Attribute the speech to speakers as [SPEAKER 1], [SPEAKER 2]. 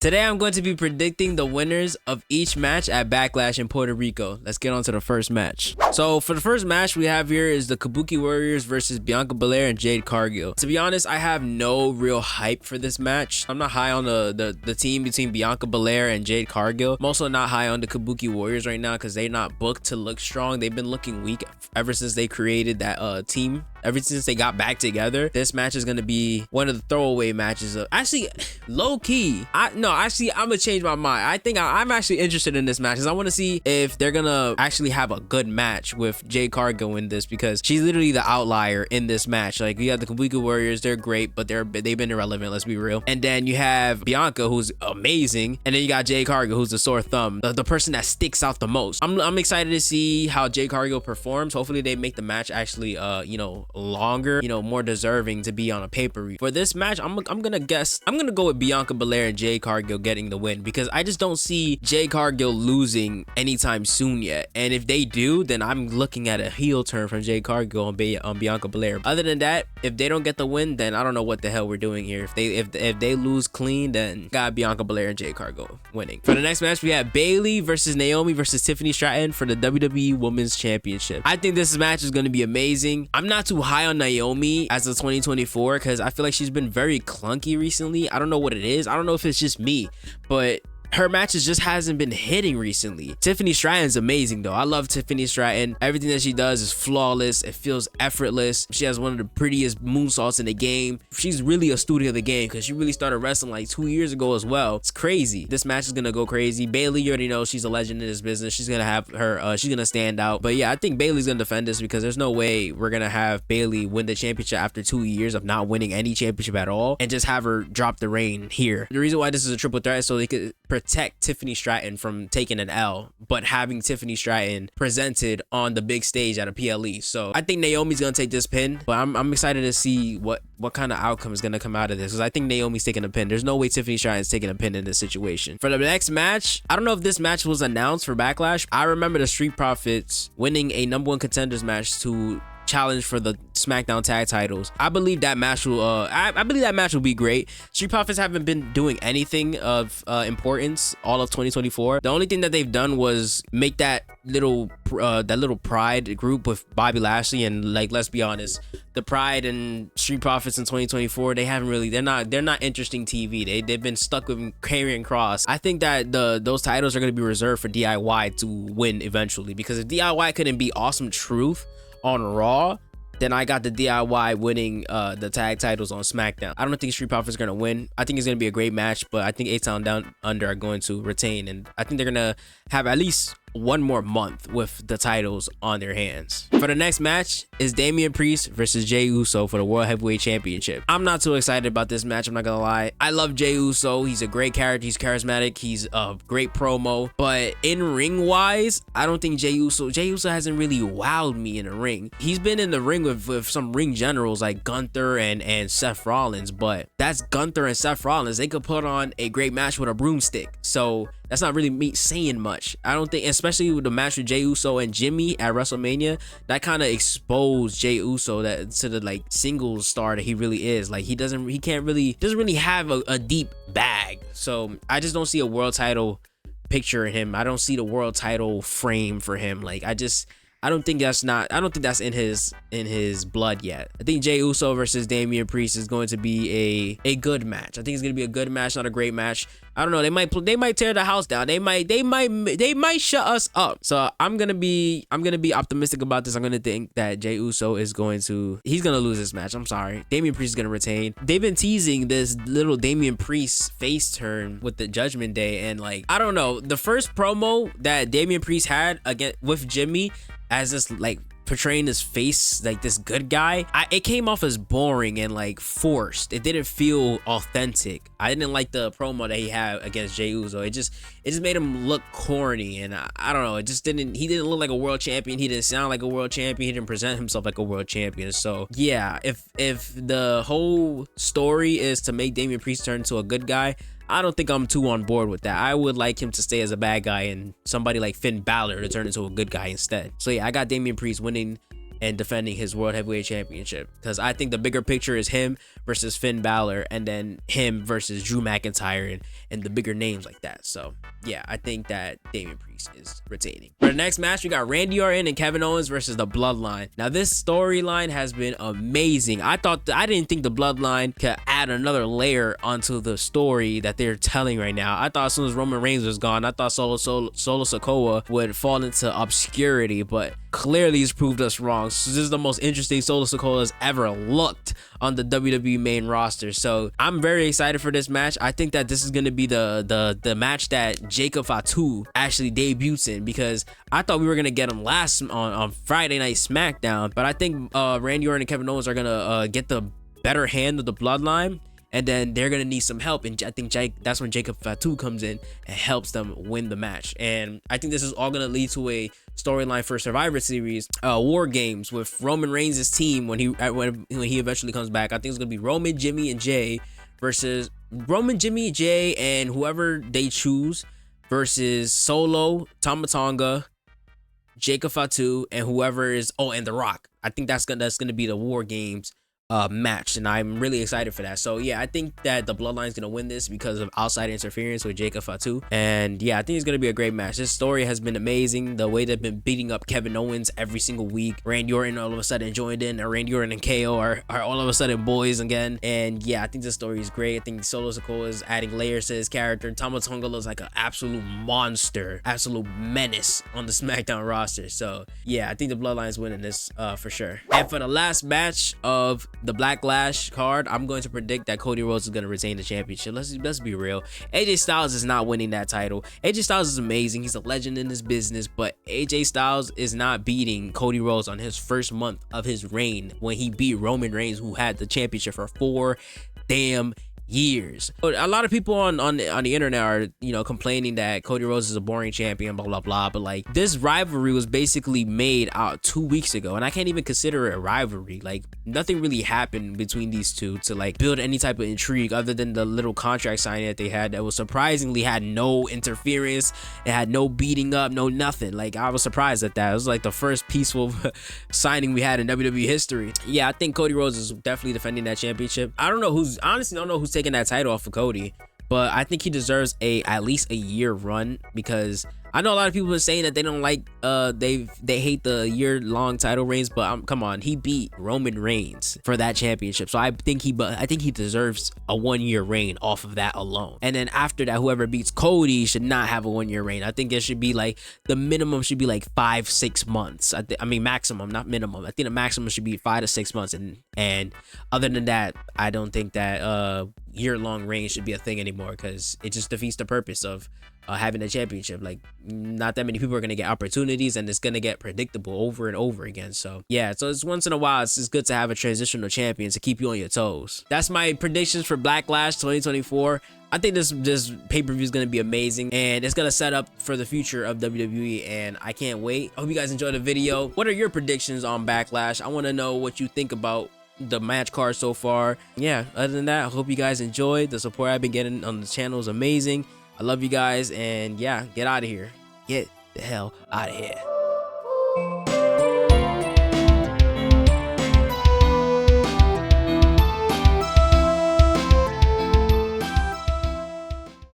[SPEAKER 1] Today I'm going to be predicting the winners of each match at Backlash in Puerto Rico. Let's get on to the first match. So for the first match we have here is the Kabuki Warriors versus Bianca Belair and Jade Cargill. To be honest, I have no real hype for this match. I'm not high on the team between Bianca Belair and Jade Cargill. I'm also not high on the Kabuki Warriors right now because they're not booked to look strong. They've been looking weak ever since they created that team. Ever since they got back together, this match is gonna be one of the throwaway matches. Actually, low key, I'm gonna change my mind. I think I'm actually interested in this match because I want to see if they're gonna actually have a good match with Jade Cargill in this, because she's literally the outlier in this match. Like, you have the Kabuki Warriors, they're great, but they've been irrelevant. Let's be real. And then you have Bianca, who's amazing, and then you got Jade Cargill, who's the sore thumb, the person that sticks out the most. I'm excited to see how Jade Cargill performs. Hopefully, they make the match actually, longer, more deserving to be on a pay-per-view. For this match, I'm gonna go with Bianca Belair and Jade Cargill getting the win, because I just don't see Jade Cargill losing anytime soon yet. And if they do, then I'm looking at a heel turn from Jade Cargill on Bianca Belair. Other than that, if they don't get the win, then I don't know what the hell we're doing here. If they lose clean, then got Bianca Belair and Jade Cargill winning. For the next match, we have Bayley versus Naomi versus Tiffany Stratton for the WWE Women's Championship. I think this match is going to be amazing. I'm not too high on Naomi as of 2024 because I feel like she's been very clunky recently. I don't know what it is. I don't know if it's just me, but her matches just hasn't been hitting recently. Tiffany Stratton's amazing though. I love Tiffany Stratton. Everything that she does is flawless. It feels effortless. She has one of the prettiest moonsaults in the game. She's really a student of the game because she really started wrestling like 2 years ago as well. It's crazy. This match is gonna go crazy. Bayley, you already know she's a legend in this business. She's gonna have her, she's gonna stand out. But yeah, I think Bayley's gonna defend this because there's no way we're gonna have Bayley win the championship after 2 years of not winning any championship at all and just have her drop the reign here. The reason why this is a triple threat is so they could protect Tiffany Stratton from taking an L, but having Tiffany Stratton presented on the big stage at a PLE. So I think Naomi's gonna take this pin, but I'm excited to see what kind of outcome is gonna come out of this, because I think Naomi's taking a pin. There's no way Tiffany Stratton's taking a pin in this situation. For the next match, I don't know if this match was announced for Backlash. I remember the Street Profits winning a #1 contenders match to challenge for the SmackDown tag titles. I believe that match will I believe that match will be great. Street Profits haven't been doing anything of importance all of 2024. The only thing that they've done was make that little Pride group with Bobby Lashley, and like, let's be honest, the Pride and Street Profits in 2024, they haven't really, they're not interesting TV. They've been stuck with Karrion Kross. I think that those titles are going to be reserved for DIY to win eventually, because if DIY couldn't be Awesome Truth on Raw, then I got the DIY winning the tag titles on SmackDown. I don't think Street Profits are gonna win. I think it's gonna be a great match, but I think A-Town Down Under are going to retain, and I think they're gonna have at least one more month with the titles on their hands. For the next match is Damian Priest versus Jey Uso for the World Heavyweight Championship. I'm not too excited about this match, I'm not gonna lie. I love Jey Uso. He's a great character. He's charismatic. He's a great promo. But in ring wise, I don't think Jey Uso hasn't really wowed me in the ring. He's been in the ring with some ring generals like Gunther and Seth Rollins, but that's Gunther and Seth Rollins. They could put on a great match with a broomstick. So that's not really me saying much. I don't think, especially with the match with Jey Uso and Jimmy at WrestleMania, that kind of exposed Jey Uso to the like singles star that he really is. Like, he doesn't really have a deep bag. So I just don't see a world title picture in him. I don't see the world title frame for him. Like, I don't think that's in his blood yet. I think Jey Uso versus Damian Priest is going to be a good match. I think it's gonna be a good match, not a great match. I don't know. They might tear the house down. They might shut us up. So I'm gonna be optimistic about this. I'm gonna think that Jey Uso he's gonna lose this match. I'm sorry. Damian Priest is gonna retain. They've been teasing this little Damian Priest face turn with the Judgment Day, and like, I don't know. The first promo that Damian Priest had again with Jimmy, as this like portraying his face like this good guy, it came off as boring and like forced. It didn't feel authentic. I didn't like the promo that he had against Jey Uso. It just made him look corny, and I don't know. He didn't look like a world champion. He didn't sound like a world champion. He didn't present himself like a world champion. So yeah, if the whole story is to make Damian Priest turn into a good guy, I don't think I'm too on board with that. I would like him to stay as a bad guy and somebody like Finn Balor to turn into a good guy instead. So yeah, I got Damian Priest winning and defending his World Heavyweight Championship, because I think the bigger picture is him versus Finn Balor, and then him versus Drew McIntyre, and the bigger names like that. So yeah, I think that Damian Priest is retaining. For the next match, we got Randy Orton and Kevin Owens versus the Bloodline. Now this storyline has been amazing. I didn't think the Bloodline could add another layer onto the story that they're telling right now. I thought as soon as Roman Reigns was gone, I thought Solo Sikoa would fall into obscurity, but clearly he's proved us wrong. So this is the most interesting Solo Sikoa has ever looked on the WWE main roster. So I'm very excited for this match. I think that this is going to be the match that Jacob Fatu actually debuts in, because I thought we were going to get him last on Friday Night SmackDown, but I think Randy Orton and Kevin Owens are going to get the better hand of the Bloodline, and then they're gonna need some help, and I think that's when Jacob Fatu comes in and helps them win the match. And I think this is all gonna lead to a storyline for Survivor Series, War Games, with Roman Reigns' team when he eventually comes back. I think it's gonna be Roman, Jimmy, and Jay versus Roman, Jimmy, Jay, and whoever they choose versus Solo, Tama Tonga, Jacob Fatu, and whoever is and The Rock. I think that's gonna be the War Games match, and I'm really excited for that. So yeah, I think that the Bloodline's gonna win this because of outside interference with Jacob Fatu, and yeah, I think it's gonna be a great match. This story has been amazing. The way they've been beating up Kevin Owens every single week. Randy Orton all of a sudden joined in, and Randy Orton and KO are all of a sudden boys again. And yeah, I think the story is great. I think Solo Sikoa is adding layers to his character. Tama Tonga looks like an absolute monster, absolute menace on the SmackDown roster. So yeah, I think the Bloodline's winning this for sure. And for the last match of the BackLash card, I'm going to predict that Cody Rhodes is going to retain the championship. Let's be real. AJ Styles is not winning that title. AJ Styles is amazing. He's a legend in this business, but AJ Styles is not beating Cody Rhodes on his first month of his reign when he beat Roman Reigns, who had the championship for 4 damn years. But a lot of people on the internet are, you know, complaining that Cody Rhodes is a boring champion, blah blah blah, but like, this rivalry was basically made out 2 weeks ago, and I can't even consider it a rivalry. Like, nothing really happened between these two to like build any type of intrigue other than the little contract signing that they had that was surprisingly had no interference. It had no beating up, no nothing. Like, I was surprised at that. It was like the first peaceful signing we had in WWE history. Yeah, I think Cody Rhodes is definitely defending that championship. I honestly don't know who's taking that title off of Cody, but I think he deserves at least a year run, because I know a lot of people are saying that they don't like they hate the year-long title reigns, but come on, he beat Roman Reigns for that championship, so I think he deserves a 1-year reign off of that alone. And then after that, whoever beats Cody should not have a 1-year reign. I think it should be like, the minimum should be like 5-6 months. I mean maximum, not minimum. I think the maximum should be 5 to 6 months, and other than that, I don't think that year-long reign should be a thing anymore, because it just defeats the purpose of having a championship. Like, not that many people are gonna get opportunities, and it's gonna get predictable over and over again. So yeah, so it's once in a while, it's good to have a transitional champion to keep you on your toes. That's my predictions for BackLash 2024. I think this pay-per-view is going to be amazing, and it's going to set up for the future of WWE, and I can't wait. I hope you guys enjoyed the video. What are your predictions on BackLash? I want to know what you think about the match card so far. Yeah, other than that, I hope you guys enjoyed. The support I've been getting on the channel is amazing. I love you guys, and yeah, get out of here. Get the hell out of here.